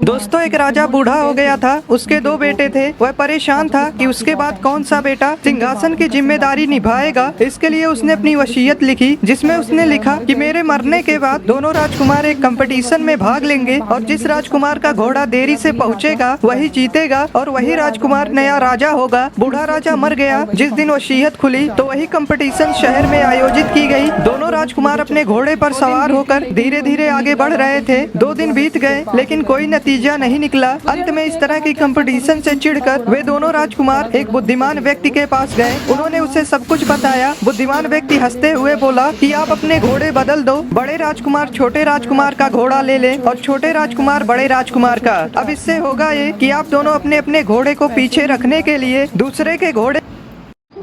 दोस्तों, एक राजा बूढ़ा हो गया था। उसके दो बेटे थे। वह परेशान था कि उसके बाद कौन सा बेटा सिंहासन की जिम्मेदारी निभाएगा। इसके लिए उसने अपनी वसीयत लिखी, जिसमें उसने लिखा कि मेरे मरने के बाद दोनों राजकुमार एक कंपटीशन में भाग लेंगे और जिस राजकुमार का घोड़ा देरी से पहुंचेगा वही जीतेगा और वही राजकुमार नया राजा होगा। बूढ़ा राजा मर गया। जिस दिन वसीयत खुली तो वही कंपटीशन शहर में आयोजित की गई। दोनों राजकुमार अपने घोड़े पर सवार होकर धीरे धीरे आगे बढ़ रहे थे। 2 दिन बीत गए लेकिन कोई नतीजा नहीं निकला। अंत में इस तरह की कंपटीशन से चिढ़कर वे दोनों राजकुमार एक बुद्धिमान व्यक्ति के पास गए। उन्होंने उसे सब कुछ बताया। बुद्धिमान व्यक्ति हंसते हुए बोला कि आप अपने घोड़े बदल दो। बड़े राजकुमार छोटे राजकुमार का घोड़ा ले ले और छोटे राजकुमार बड़े राजकुमार का। अब इससे होगा ये कि आप दोनों अपने अपने घोड़े को पीछे रखने के लिए दूसरे के घोड़े।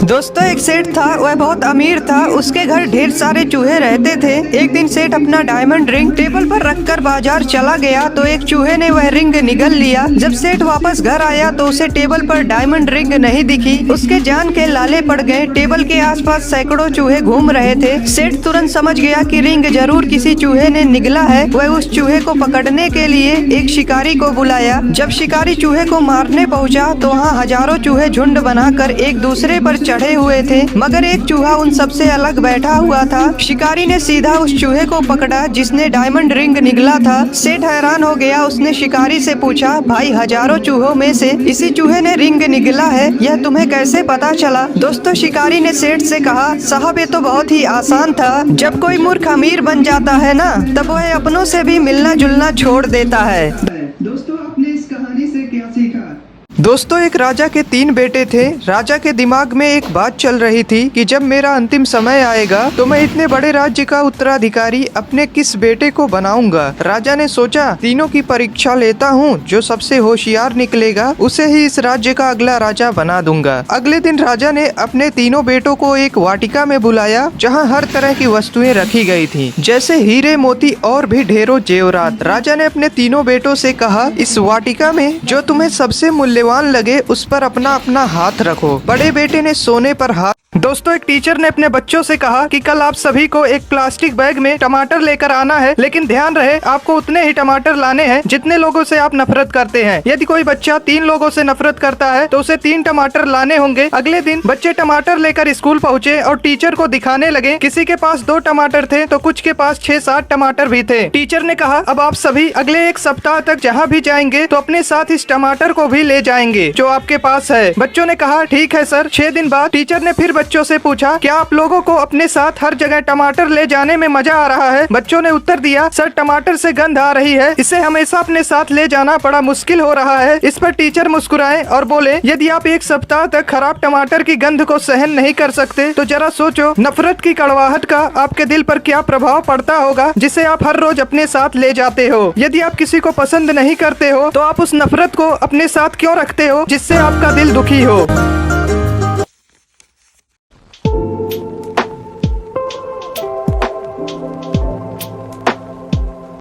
दोस्तों, एक सेठ था। वह बहुत अमीर था। उसके घर ढेर सारे चूहे रहते थे। एक दिन सेठ अपना डायमंड रिंग टेबल पर रखकर बाजार चला गया तो एक चूहे ने वह रिंग निगल लिया। जब सेठ वापस घर आया तो उसे टेबल पर डायमंड रिंग नहीं दिखी। उसके जान के लाले पड़ गए। टेबल के आसपास सैकड़ों चूहे घूम रहे थे। सेठ तुरंत समझ गया कि रिंग जरूर किसी चूहे ने निगला है। वह उस चूहे को पकड़ने के लिए एक शिकारी को बुलाया। जब शिकारी चूहे को मारने पहुँचा तो वहाँ हजारों चूहे झुंड बनाकर एक दूसरे पर चढ़े हुए थे, मगर एक चूहा उन सबसे अलग बैठा हुआ था। शिकारी ने सीधा उस चूहे को पकड़ा जिसने डायमंड रिंग निगला था। सेठ हैरान हो गया। उसने शिकारी से पूछा, भाई, हजारों चूहों में से इसी चूहे ने रिंग निगला है, यह तुम्हें कैसे पता चला? दोस्तों, शिकारी ने सेठ से कहा, साहब, ये तो बहुत ही आसान था। जब कोई मूर्ख अमीर बन जाता है ना, तब वह अपनों से भी मिलना जुलना छोड़ देता है। दोस्तों, आपने इस कहानी से क्या सीखा? दोस्तों, एक राजा के 3 बेटे थे। राजा के दिमाग में एक बात चल रही थी कि जब मेरा अंतिम समय आएगा तो मैं इतने बड़े राज्य का उत्तराधिकारी अपने किस बेटे को बनाऊंगा। राजा ने सोचा, तीनों की परीक्षा लेता हूँ, जो सबसे होशियार निकलेगा उसे ही इस राज्य का अगला राजा बना दूंगा। अगले दिन राजा ने अपने तीनों बेटों को एक वाटिका में बुलाया जहाँ हर तरह की वस्तुएं रखी गई थी, जैसे हीरे, मोती और भी ढेरों जेवरात। राजा ने अपने तीनों बेटों से कहा, इस वाटिका में जो तुम्हें सबसे मूल्यवान लगे उस पर अपना अपना हाथ रखो। बड़े बेटे ने सोने पर हाथ। दोस्तों, एक टीचर ने अपने बच्चों से कहा कि कल आप सभी को एक प्लास्टिक बैग में टमाटर लेकर आना है, लेकिन ध्यान रहे आपको उतने ही टमाटर लाने हैं जितने लोगों से आप नफरत करते हैं। यदि कोई बच्चा 3 लोगों से नफरत करता है तो उसे 3 टमाटर लाने होंगे। अगले दिन बच्चे टमाटर लेकर स्कूल पहुँचे और टीचर को दिखाने लगे। किसी के पास 2 टमाटर थे तो कुछ के पास 6-7 टमाटर भी थे। टीचर ने कहा, अब आप सभी अगले 1 सप्ताह तक जहाँ भी जाएंगे तो अपने साथ इस टमाटर को भी ले जाएंगे जो आपके पास है। बच्चों ने कहा, ठीक है सर। 6 दिन बाद टीचर ने फिर बच्चों से पूछा, क्या आप लोगों को अपने साथ हर जगह टमाटर ले जाने में मजा आ रहा है? बच्चों ने उत्तर दिया, सर, टमाटर से गंध आ रही है, इसे हमेशा अपने साथ ले जाना बड़ा मुश्किल हो रहा है। इस पर टीचर मुस्कुराए और बोले, यदि आप 1 सप्ताह तक खराब टमाटर की गंध को सहन नहीं कर सकते तो जरा सोचो नफरत की कड़वाहट का आपके दिल पर क्या प्रभाव पड़ता होगा, जिसे आप हर रोज अपने साथ ले जाते हो। यदि आप किसी को पसंद नहीं करते हो तो आप उस नफरत को अपने साथ क्यों रखते हो जिससे आपका दिल दुखी हो?